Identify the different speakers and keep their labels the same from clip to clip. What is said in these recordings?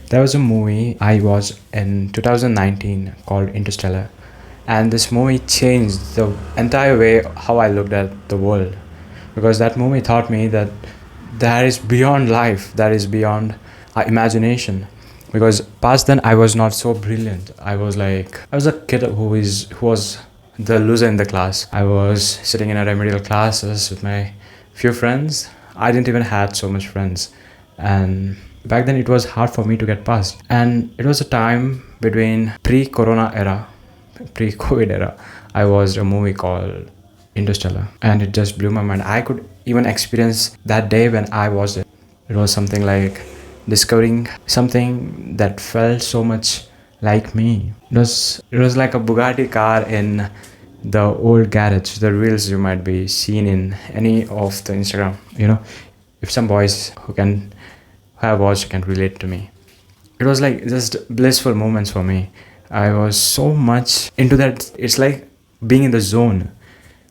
Speaker 1: There was a movie I watched in 2019 called Interstellar, and this movie changed the entire way how I looked at the world, because that movie taught me that there is beyond life, there is beyond our imagination. Because past then I was not so brilliant. I was a kid who was the loser in the class. I was sitting in a remedial classes with my few friends. I didn't even had so much friends, and back then it was hard for me to get past. And it was a time between pre-corona era, pre-covid era. I watched a movie called Interstellar, and it just blew my mind. I could even experience that day when I watched it. It was something like discovering something that felt so much like me. It was like a Bugatti car in the old garage, the reels you might be seen in any of the Instagram. If some boys who have watched can relate to me. It was like just blissful moments for me. I was so much into that. It's like being in the zone.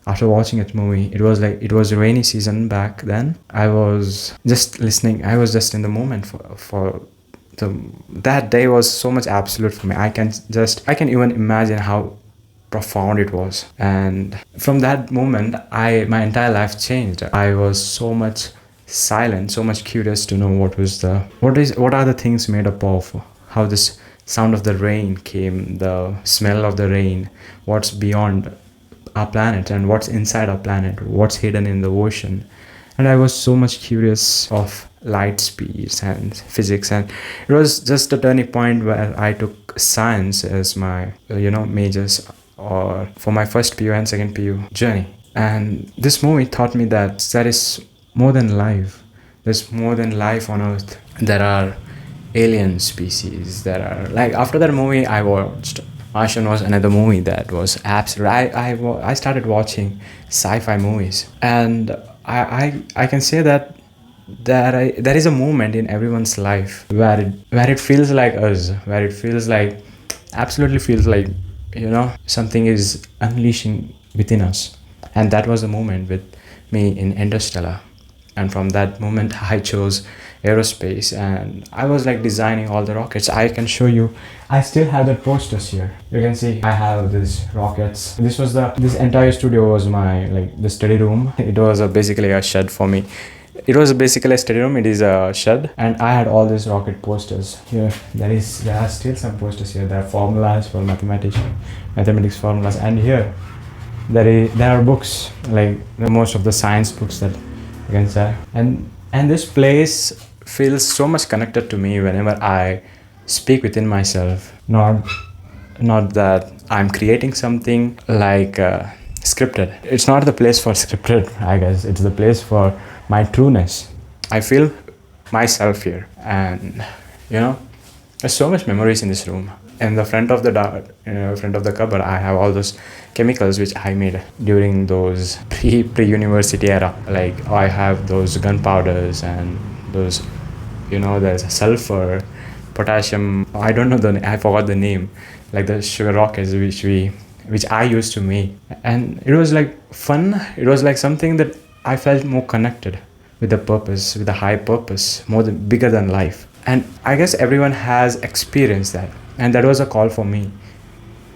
Speaker 1: After watching that movie, it was a rainy season back then. I was just listening. I was just in the moment for the that day was so much absolute for me. I can even imagine how profound it was. And from that moment, my entire life changed. I was so much silent, so much curious to know what are the things made up of, how this sound of the rain came, the smell of the rain, what's beyond our planet and what's inside our planet, what's hidden in the ocean. And I was so much curious of light speeds and physics, and it was just a turning point where I took science as my majors, or for my first PU and second PU journey. And this movie taught me that there is more than life. There's more than life on Earth. There are alien species. There are, like, after that movie I watched Martian was another movie that was absolute. I started watching sci-fi movies, and I can say that there is a moment in everyone's life where it feels like us, where it feels like, absolutely feels like, something is unleashing within us. And that was the moment with me in Interstellar. And from that moment I chose aerospace, and I was like designing all the rockets. I can show you, I still have the posters here. You can see I have these rockets. This entire studio was my, like, the study room. It was basically a shed for me. It was basically a study room. It is a shed, and I had all these rocket posters here. There are still some posters here. There are formulas for mathematics formulas, and here there are books, like most of the science books that you can say. And this place feels so much connected to me whenever I speak within myself. Not that I'm creating something like scripted. It's not the place for scripted, I guess. It's the place for my trueness. I feel myself here, and there's so much memories in this room. In the front of the cupboard, I have all those chemicals which I made during those pre-university era. Like, I have those gunpowders and those, there's sulfur, potassium. I don't know I forgot the name. Like the sugar rockets which I used to make, and it was like fun. It was like something that I felt more connected with the purpose, with the high purpose, bigger than life. And I guess everyone has experienced that, and that was a call for me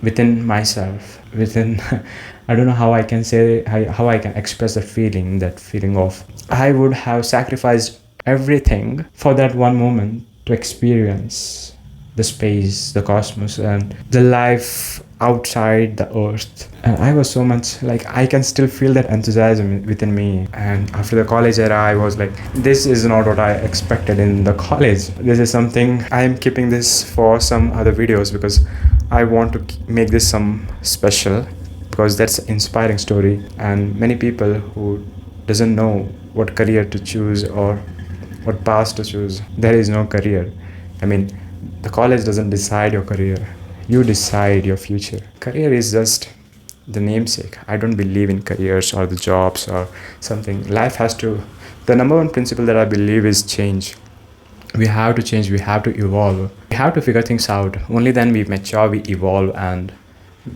Speaker 1: within myself. I don't know how I can say, how I can express that feeling of I would have sacrificed everything for that one moment to experience the space, the cosmos, and the life outside the earth. And I was so much like, I can still feel that enthusiasm within me. And after the college era, I was like, this is not what I expected in the college. This is something, I am keeping this for some other videos, because I want to make this some special, because that's an inspiring story. And many people who doesn't know what career to choose or what path to choose. There is no career. I mean, the college doesn't decide your career. You decide your future. Career is just the namesake. I don't believe in careers or the jobs or something. Life has to, the number one principle that I believe is change. We have to change, we have to evolve. We have to figure things out. Only then we mature, we evolve, and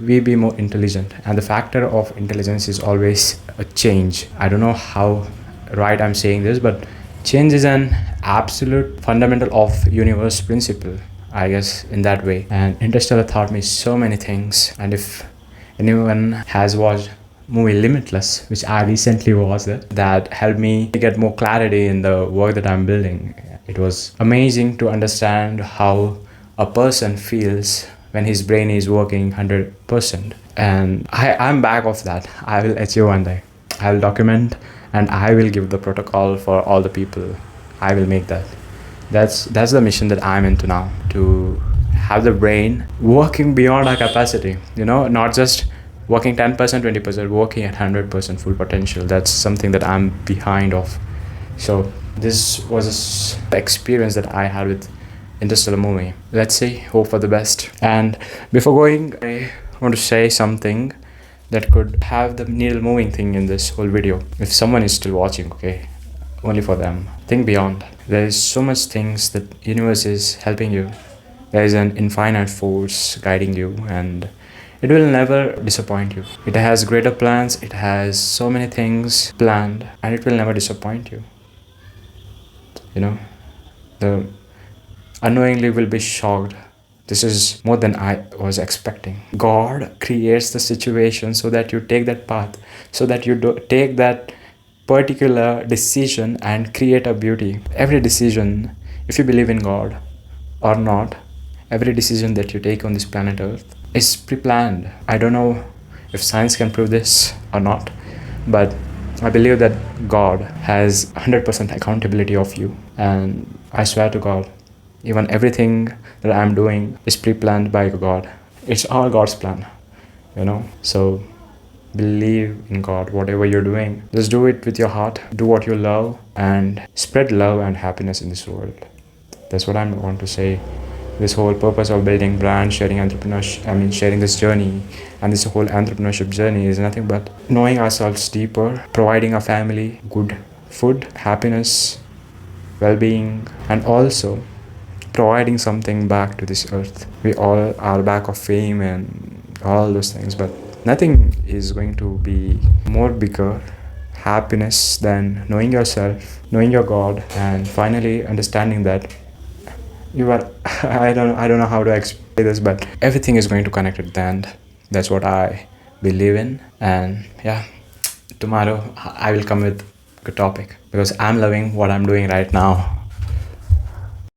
Speaker 1: we be more intelligent. And the factor of intelligence is always a change. I don't know how right I'm saying this, but Change is an absolute fundamental of universe principle, I guess, in that way. And Interstellar taught me so many things. And if anyone has watched movie Limitless, which I recently watched, that helped me get more clarity in the work that I'm building. It was amazing to understand how a person feels when his brain is working 100%. And I'm back of that. I will achieve one day. I will document and I will give the protocol for all the people. I will make that. That's the mission that I'm into now, to have the brain working beyond our capacity, not just working 10%, 20%, working at 100% full potential. That's something that I'm behind of. So this was the experience that I had with Interstellar movie. Let's see, hope for the best. And before going, I want to say something that could have the needle moving thing in this whole video. If someone is still watching, okay, only for them. Think beyond. There is so much things that universe is helping you. There is an infinite force guiding you, and it will never disappoint you. It has greater plans, it has so many things planned, and it will never disappoint you. The unknowingly will be shocked. This is more than I was expecting. God creates the situation so that you take that path, so that you take that particular decision and create a beauty. Every decision, if you believe in God or not, every decision that you take on this planet Earth is pre-planned. I don't know if science can prove this or not, but I believe that God has 100% accountability of you. And I swear to God, even everything that I'm doing is pre-planned by God. It's all God's plan, So believe in God. Whatever you're doing, just do it with your heart. Do what you love and spread love and happiness in this world. That's what I want to say. This whole purpose of building brand, sharing entrepreneurship, sharing this journey and this whole entrepreneurship journey is nothing but knowing ourselves deeper, providing our family good food, happiness, well-being, and also providing something back to this earth. We all are back of fame and all those things, but nothing is going to be more bigger happiness than knowing yourself, knowing your God, and finally understanding that you are I don't know how to explain this, but everything is going to connect at the end. That's what I believe in. And yeah, tomorrow I will come with a good topic because I'm loving what I'm doing right now.